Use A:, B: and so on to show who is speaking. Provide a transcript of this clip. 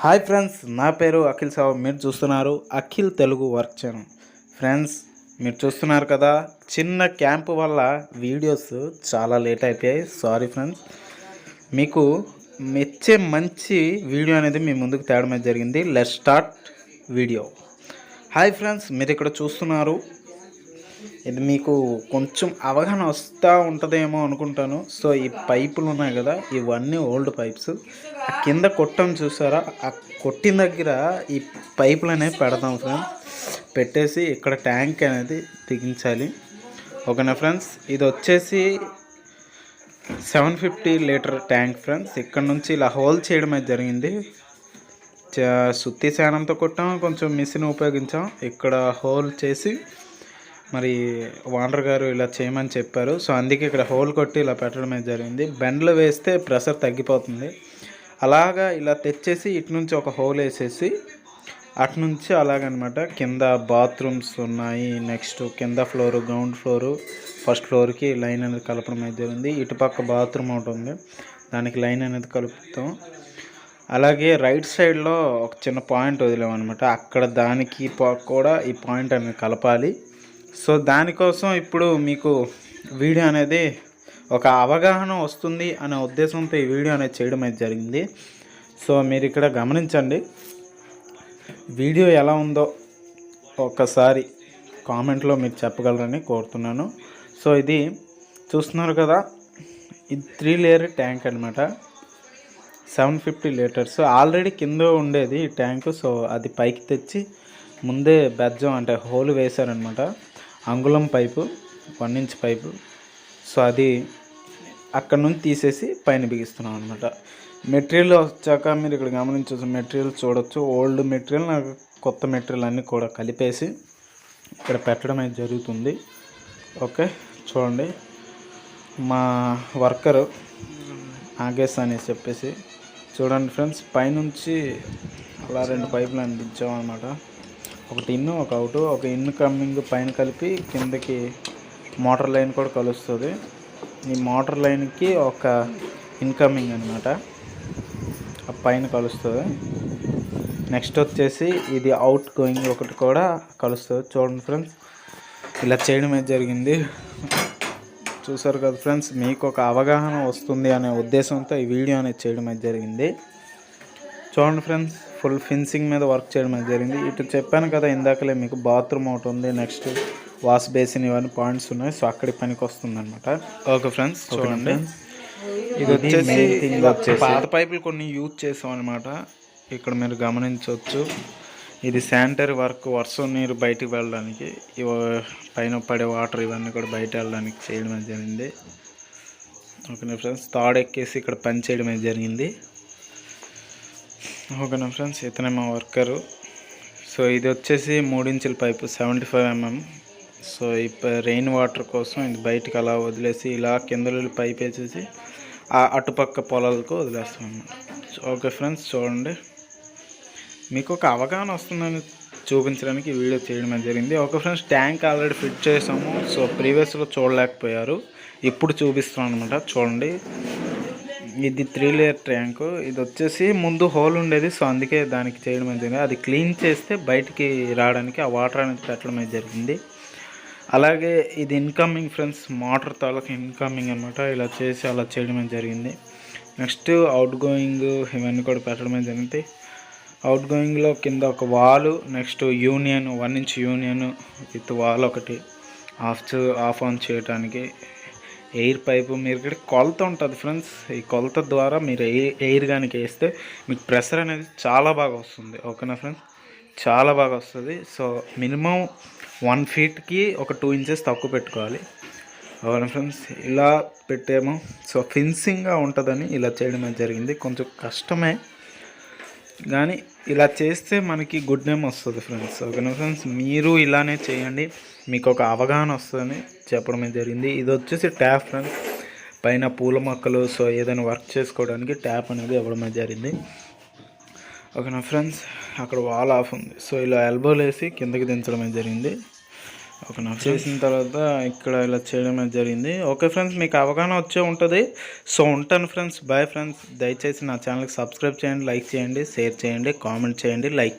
A: Hi friends, నా పేరు అఖిల్ సావు. మీరు చూస్తున్నారు Akhil Telugu work channel. Friends, మీరు చూస్తున్నారు కదా, చిన్న క్యాంప్ వల్ల వీడియోస్ చాలా లేట్ అయిపోయాయి. Sorry friends. మీకు మెచ్చే మంచి వీడియో అనేది మీ ముందుకు తేవడం జరిగింది. Let's start video. Hi friends, మీరు ఇక్కడ చూస్తున్నారు, ఇది మీకు కొంచెం అవగాహన వస్తూ ఉంటుందేమో అనుకుంటాను. సో ఈ పైపులు ఉన్నాయి కదా, ఇవన్నీ ఓల్డ్ పైప్స్. కింద కొట్టం చూసారా, ఆ కొట్టిన దగ్గర ఈ పైపులు అనేవి పెడతాం ఫ్రెండ్స్. పెట్టేసి ఇక్కడ ట్యాంక్ అనేది బిగించాలి. ఓకేనా ఫ్రెండ్స్. ఇది వచ్చేసి 750 లీటర్ ట్యాంక్ ఫ్రెండ్స్. ఇక్కడ నుంచి ఇలా హోల్ చేయడం అయితే జరిగింది. సుత్తి శానంతో కొట్టాం, కొంచెం మిషన్ ఉపయోగించాం. ఇక్కడ హోల్ చేసి మరి ఓనర్ గారు ఇలా చేయమని చెప్పారు. సో అందుకే ఇక్కడ హోల్ కొట్టి ఇలా పెట్టడం అయితే జరిగింది. బెండ్లు వేస్తే ప్రెషర్ తగ్గిపోతుంది. అలాగా ఇలా తెచ్చేసి ఇటు నుంచి ఒక హోల్ వేసేసి అటు నుంచి అలాగనమాట. కింద బాత్రూమ్స్ ఉన్నాయి, నెక్స్ట్ కింద ఫ్లోరు, గ్రౌండ్ ఫ్లోరు, ఫస్ట్ ఫ్లోర్కి లైన్ అనేది కలపడం అయితే జరిగింది. ఇటుపక్క బాత్రూమ్ ఒకటి ఉంది, దానికి లైన్ అనేది కలుపుతాం. అలాగే రైట్ సైడ్లో ఒక చిన్న పాయింట్ వదిలేమన్నమాట. అక్కడ దానికి కూడా ఈ పాయింట్ అనేది కలపాలి. సో దానికోసం ఇప్పుడు మీకు వీడియో అనేది ఒక అవగాహన వస్తుంది అనే ఉద్దేశంతో ఈ వీడియో అనేది చేయడం అయితే జరిగింది. సో మీరు ఇక్కడ గమనించండి, వీడియో ఎలా ఉందో ఒకసారి కామెంట్లో మీరు చెప్పగలరని కోరుతున్నాను. సో ఇది చూస్తున్నారు కదా, ఇది 3 లేయర్ ట్యాంక్ అనమాట. 750 లీటర్స్ ఆల్రెడీ కింద ఉండేది ఈ ట్యాంకు. సో అది పైకి తెచ్చి ముందే బెజ్జం అంటే హోల్ వేశారనమాట. అంగుళం పైపు, 1 ఇంచ్ పైపు. సో అది అక్కడ నుంచి తీసేసి పైన బిగిస్తున్నాం అనమాట. మెటీరియల్ వచ్చాక మీరు ఇక్కడ గమనించవచ్చు, మెటీరియల్ చూడొచ్చు. ఓల్డ్ మెటీరియల్, నాకు కొత్త మెటీరియల్ అన్నీ కూడా కలిపేసి ఇక్కడ పెట్టడం అయితే జరుగుతుంది. ఓకే, చూడండి. మా వర్కరు ఆగేస్ అనేసి చెప్పేసి చూడండి ఫ్రెండ్స్, పైనుంచి అలా 2 పైపులు అందించామన్నమాట. ఒకటి ఇన్ను, ఒక అవుట్. ఒక ఇన్ను కమ్మింగ్ పైన కలిపి కిందకి మోటార్ లైన్ కూడా కలుస్తుంది. ఈ మోటార్ లైన్కి ఒక ఇన్కమింగ్ అనమాట, ఆ పైన కలుస్తుంది. నెక్స్ట్ వచ్చేసి ఇది అవుట్ గోయింగ్ ఒకటి కూడా కలుస్తుంది. చూడండి ఫ్రెండ్స్, ఇలా చేయడం అయితే జరిగింది. చూసారు కదా ఫ్రెండ్స్, మీకు ఒక అవగాహన వస్తుంది అనే ఉద్దేశంతో ఈ వీడియో అనేది చేయడం అయితే జరిగింది. చూడండి ఫ్రెండ్స్, ఫుల్ ఫినిషింగ్ మీద వర్క్ చేయడం అయితే జరిగింది. ఇటు చెప్పాను కదా ఇందాకలే మీకు, బాత్రూమ్ ఒకటి ఉంది, నెక్స్ట్ వాష్ బేసిన్, ఇవన్నీ పాయింట్స్ ఉన్నాయి. సో అక్కడికి పనికి వస్తుంది అనమాట. ఓకే ఫ్రెండ్స్, చూడండి. ఇది వచ్చేసి పాత పైపులు కొన్ని యూజ్ చేసాం అనమాట. ఇక్కడ మీరు గమనించవచ్చు, ఇది శానిటరీ వర్క్, వర్షం నీరు బయటికి వెళ్ళడానికి, పైన పడే వాటర్ ఇవన్నీ కూడా బయట వెళ్ళడానికి చేయడం అయితే జరిగింది. ఓకేనా ఫ్రెండ్స్. తాడు ఎక్కేసి ఇక్కడ పని చేయడం అయితే జరిగింది. ఓకేనా ఫ్రెండ్స్, ఇతనే మా వర్కరు. సో ఇది వచ్చేసి 3 ఇంచుల పైపు, 75 mm. సో ఈ రెయిన్ వాటర్ కోసం ఇది బయటికి అలా వదిలేసి ఇలా కింద పైప్ వేసేసి ఆ అటుపక్క పొలాలకు వదిలేస్తాం అన్నమాట. ఓకే ఫ్రెండ్స్, చూడండి. మీకు ఒక అవగాహన వస్తుందని చూపించడానికి వీడియో చేయడం జరిగింది. Okay friends, tank already fit చేసాము. సో ప్రీవియస్లో చూడలేకపోయారు, ఇప్పుడు చూపిస్తాం అనమాట. చూడండి, ఇది 3 లేయర్ ట్యాంకు. ఇది వచ్చేసి ముందు హోల్ ఉండేది, సో అందుకే దానికి చేయడం జరిగింది. అది క్లీన్ చేస్తే బయటికి రావడానికి ఆ వాటర్ అనేది పెట్టడం అయితే జరిగింది. అలాగే ఇది ఇన్కమింగ్ ఫ్రెండ్స్, మోటార్ తాలూకు ఇన్కమింగ్ అనమాట. ఇలా చేసి అలా చేయడం అయితే జరిగింది. నెక్స్ట్ అవుట్ గోయింగ్ ఇవన్నీ కూడా పెట్టడం అయితే జరిగింది. అవుట్ గోయింగ్లో కింద ఒక వాలు, next union, 1 inch union with wall ఒకటి ఆఫ్ ఆన్ చేయడానికి. ఎయిర్ పైపు, మీరు ఇక్కడ కొలత ఉంటుంది ఫ్రెండ్స్. ఈ కొలత ద్వారా మీరు ఎయిర్ కానీ వేస్తే మీకు ప్రెషర్ అనేది చాలా బాగా వస్తుంది. ఓకేనా ఫ్రెండ్స్, చాలా బాగా వస్తుంది. సో మినిమం 1 ఫీట్కి ఒక 2 ఇంచెస్ తక్కువ పెట్టుకోవాలి. ఓకేనా ఫ్రెండ్స్, ఇలా పెట్టాము. సో ఫినిషింగ్గా ఉంటుందని ఇలా చేయడం జరిగింది. కొంచెం కష్టమే, కానీ ఇలా చేస్తే మనకి గుడ్ నేమ్ వస్తుంది ఫ్రెండ్స్. ఓకేనా ఫ్రెండ్స్, మీరు ఇలానే చేయండి, మీకు ఒక అవగాహన వస్తుందని చెప్పడం జరిగింది. ఇది వచ్చేసి ట్యాప్ ఫ్రెండ్స్, పైన పూల మొక్కలు, సో ఏదైనా వర్క్ చేసుకోవడానికి ట్యాప్ అనేది ఇవ్వడం జరిగింది. ఓకేనా ఫ్రెండ్స్, అక్కడ వాల్ ఆఫ్ ఉంది. సో ఇలా ఎల్బోలు వేసి కిందకి దించడం జరిగింది. ఓకేనా, చేసిన తర్వాత ఇక్కడ ఇలా చేయడం అనేది జరిగింది. ఓకే ఫ్రెండ్స్, మీకు అవగాహన వచ్చే ఉంటుంది. సో ఉంటాను ఫ్రెండ్స్, బాయ్ ఫ్రెండ్స్. దయచేసి నా ఛానల్కి సబ్స్క్రైబ్ చేయండి, లైక్ చేయండి, షేర్ చేయండి, కామెంట్ చేయండి, లైక్